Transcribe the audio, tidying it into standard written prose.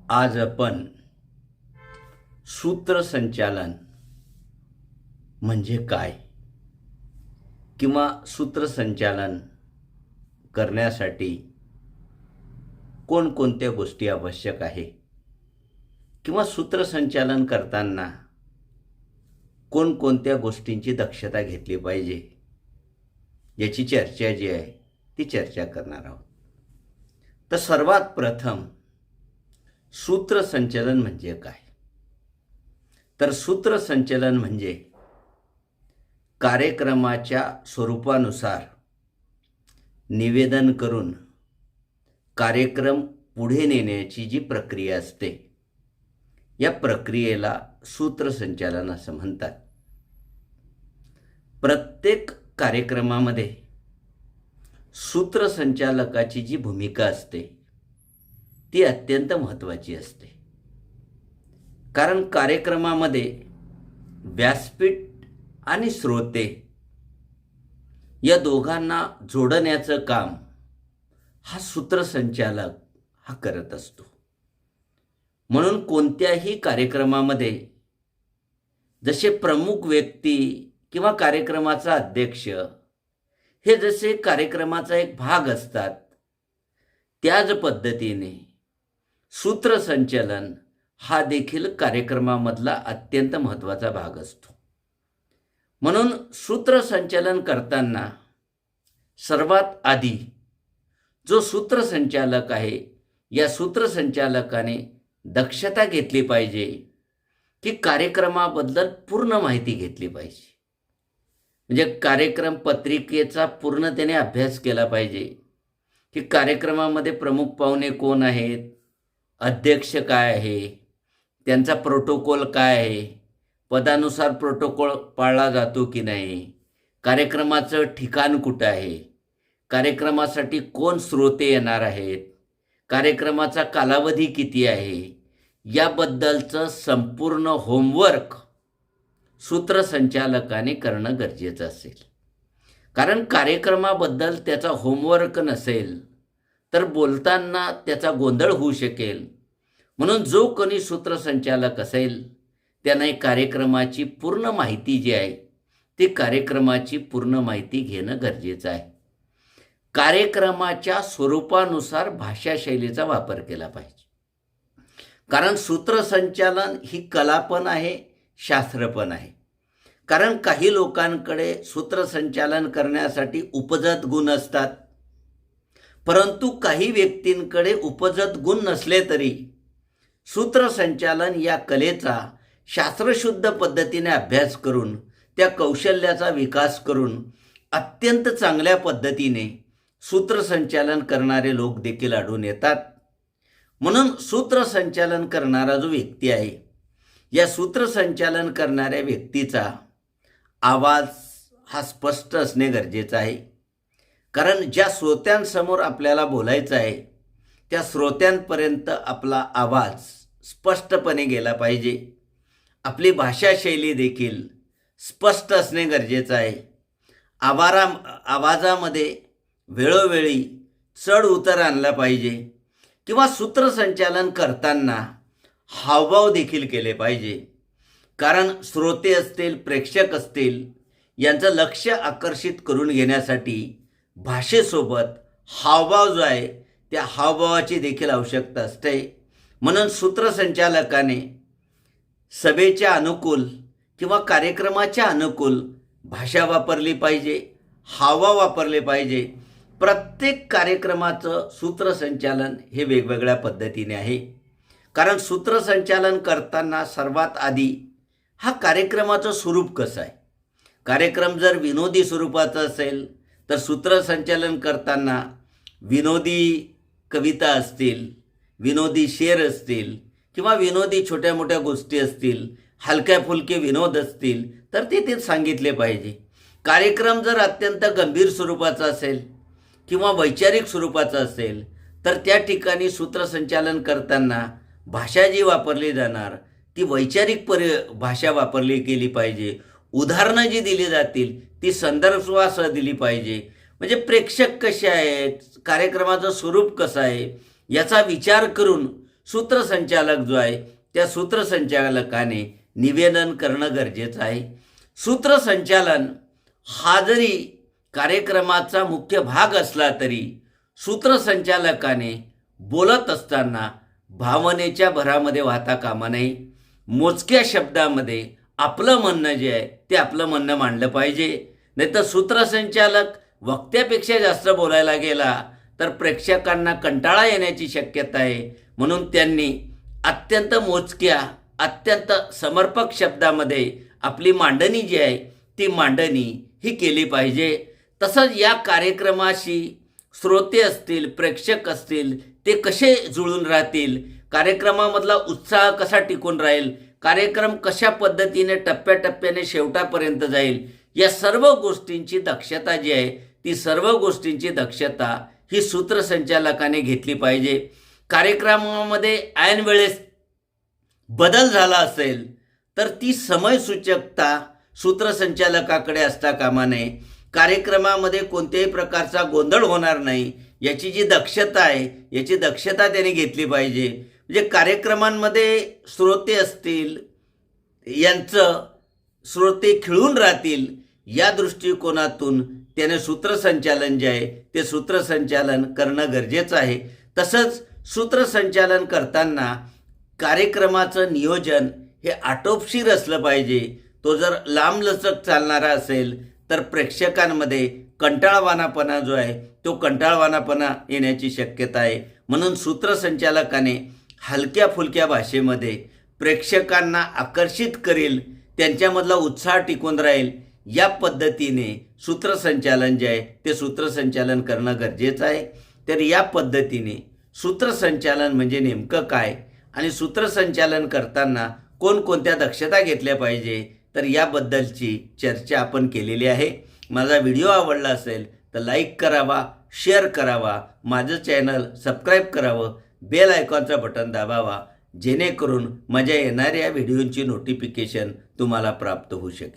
आज आपण सूत्रसंचालन म्हणजे काय किंवा सूत्रसंचालन करण्यासाठी कोणकोणत्या गोष्टी आवश्यक आहे किंवा सूत्रसंचालन करताना कोणकोणत्या गोष्टींची दक्षता घेतली पाहिजे याची चर्चा जी आहे ती चर्चा करणार आहोत. तर सर्वात प्रथम सूत्रसंचालन म्हणजे काय? तर सूत्रसंचालन म्हणजे कार्यक्रमाच्या स्वरूपानुसार निवेदन करून कार्यक्रम पुढे नेण्याची जी प्रक्रिया असते या प्रक्रियेला सूत्रसंचालन असं म्हणतात. प्रत्येक कार्यक्रमामध्ये सूत्रसंचालकाची जी भूमिका असते ती अत्यंत महत्त्वाची असते. कारण कार्यक्रमामध्ये व्यासपीठ आणि श्रोते या दोघांना जोडण्याचं काम हा सूत्रसंचालक हा करत असतो. म्हणून कोणत्याही कार्यक्रमामध्ये जसे प्रमुख व्यक्ती किंवा कार्यक्रमाचा अध्यक्ष हे जसे कार्यक्रमाचा एक भाग असतात, त्याच पद्धतीने सूत्रसंचालन हा देखील कार्यक्रमामधला अत्यंत महत्त्वाचा भाग असतो. म्हणून सूत्रसंचालन करताना सर्वात आधी जो सूत्रसंचालक आहे या सूत्रसंचालकाने दक्षता घेतली पाहिजे की कार्यक्रमाबद्दल पूर्ण माहिती घेतली पाहिजे. म्हणजे कार्यक्रम पत्रिकेचा पूर्णतेने अभ्यास केला पाहिजे की कार्यक्रमामध्ये प्रमुख पाहुणे कोण आहेत, अध्यक्ष काय आहे, त्यांचा प्रोटोकॉल काय आहे, पदानुसार प्रोटोकॉल पाळला जातो की नाही, कार्यक्रमाचं ठिकाण कुठं आहे, कार्यक्रमासाठी कोण श्रोते येणार आहेत, कार्यक्रमाचा कालावधी किती आहे, याबद्दलचं संपूर्ण होमवर्क सूत्रसंचालकाने करणं गरजेचं असेल. कारण कार्यक्रमाबद्दल त्याचा होमवर्क नसेल तर बोलताना त्याचा गोंधळ होऊ शकेल. म्हणून जो कोणी सूत्रसंचालक असेल त्याने कार्यक्रमाची पूर्ण माहिती जी आहे ती कार्यक्रमाची पूर्ण माहिती घेणं गरजेचं आहे. कार्यक्रमाच्या स्वरूपानुसार भाषाशैलीचा वापर केला पाहिजे. कारण सूत्रसंचालन ही कला पण आहे, शास्त्र पण आहे. कारण काही लोकांकडे सूत्रसंचालन करण्यासाठी उपजत गुण असतात, परंतु काही व्यक्तींकडे उपजत गुण नसले तरी सूत्रसंचालन या कलेचा शास्त्रशुद्ध पद्धतीने अभ्यास करून त्या कौशल्याचा विकास करून अत्यंत चांगल्या पद्धतीने सूत्रसंचालन करणारे लोक देखील आढळून येतात. म्हणून सूत्रसंचालन करणारा जो व्यक्ती आहे या सूत्रसंचालन करणाऱ्या व्यक्तीचा आवाज हा स्पष्ट असणे गरजेचं आहे. कारण ज्या श्रोत्यांसमोर आपल्याला बोलायचं आहे त्या श्रोत्यांपर्यंत आपला आवाज स्पष्टपणे गेला पाहिजे. आपली भाषाशैली देखील स्पष्ट असणे गरजेचं आहे. आवाजामध्ये वेळोवेळी चढ उतार आणला पाहिजे किंवा सूत्रसंचालन करताना हावभाव देखील केले पाहिजे. कारण श्रोते असतील, प्रेक्षक असतील, यांचं लक्ष आकर्षित करून घेण्यासाठी भाषेसोबत हावभाव जो आहे त्या हावभावाची देखील आवश्यकता असते. म्हणून सूत्रसंचालकाने सभेच्या अनुकूल किंवा कार्यक्रमाच्या अनुकूल भाषा वापरली पाहिजे, हावभाव वापरले पाहिजे. प्रत्येक कार्यक्रमाचं सूत्रसंचालन हे वेगवेगळ्या पद्धतीने आहे. कारण सूत्रसंचालन करताना सर्वात आधी हा कार्यक्रमाचं स्वरूप कसं आहे. कार्यक्रम जर विनोदी स्वरूपाचा असेल तर सूत्रसंचालन करताना विनोदी कविता असतील, विनोदी शेर असतील किंवा विनोदी छोट्या मोठ्या गोष्टी असतील, हलक्या फुलके विनोद असतील तर ते सांगितले पाहिजे. कार्यक्रम जर अत्यंत गंभीर स्वरूपाचा असेल किंवा वैचारिक स्वरूपाचा असेल तर त्या ठिकाणी सूत्रसंचालन करताना भाषा जी वापरली जाणार ती वैचारिक भाषा वापरली गेली पाहिजे. उदाहरणं जी दिली जातील ती संदर्भासह दिली पाहिजे. म्हणजे प्रेक्षक कसे आहेत, कार्यक्रमाचं स्वरूप कसं आहे याचा विचार करून सूत्रसंचालक जो आहे त्या सूत्रसंचालकाने निवेदन करणं गरजेचं आहे. सूत्रसंचालन हा जरी कार्यक्रमाचा मुख्य भाग असला तरी सूत्रसंचालकाने बोलत असताना भावनेच्या भरामध्ये वाहता कामा नये. मोजक्या शब्दामध्ये आपलं म्हणणं जे आहे ते आपलं म्हणणं मांडलं पाहिजे. नाहीतर सूत्रसंचालक वक्त्यापेक्षा जास्त बोलायला गेला तर प्रेक्षकांना कंटाळा येण्याची शक्यता आहे. म्हणून त्यांनी अत्यंत मोजक्या अत्यंत समर्पक शब्दामध्ये आपली मांडणी जी आहे ती मांडणी ही केली पाहिजे. तसंच या कार्यक्रमाशी श्रोते असतील, प्रेक्षक असतील, ते कसे जुळून राहतील, कार्यक्रमामधला उत्साह कसा टिकून राहील, कार्यक्रम कशा पद्धतीने टप्प्याटप्प्याने शेवटापर्यंत जाईल, या सर्व गोष्टींची दक्षता जी आहे ती सर्व गोष्टींची दक्षता ही सूत्रसंचालकाने घेतली पाहिजे. कार्यक्रमामध्ये ऐन वेळेस बदल झाला असेल तर ती समयसूचकता सूत्रसंचालकाकडे असता कामा नये. कार्यक्रमामध्ये कोणत्याही प्रकारचा गोंधळ होणार नाही याची जी दक्षता आहे याची दक्षता त्याने घेतली पाहिजे. म्हणजे कार्यक्रमांमध्ये श्रोते असतील, यांचं श्रोते खिळून राहतील या दृष्टिकोनातून त्याने सूत्रसंचालन जे आहे ते सूत्रसंचालन करणं गरजेचं आहे. तसंच सूत्रसंचालन करताना कार्यक्रमाचं नियोजन हे आटोपशीर असलं पाहिजे. तो जर लांबलचक चालणारा असेल तर प्रेक्षकांमध्ये कंटाळवाणापणा जो आहे तो कंटाळवाणापणा येण्याची शक्यता आहे. म्हणून सूत्रसंचालकाने हलक्या फुलक्या भाषेमध्ये प्रेक्षकांना आकर्षित करेल, त्यांच्यामधला उत्साह टिकून राहील या पद्धतीने सूत्रसंचालन जे आहे ते सूत्रसंचालन करणं गरजेचं आहे. तर या पद्धतीने सूत्रसंचालन म्हणजे नेमकं काय आणि सूत्रसंचालन करताना कोणकोणत्या दक्षता घेतल्या पाहिजे तर याबद्दलची चर्चा आपण केलेली आहे. माझा व्हिडिओ आवडला असेल तर लाईक करावा, शेअर करावा, माझं चॅनल सबस्क्राईब करावं, बेल आयकॉनचा बटन दाबावा जेणेकरून माझ्या येणाऱ्या व्हिडिओंची नोटिफिकेशन तुम्हाला प्राप्त होऊ शकेल.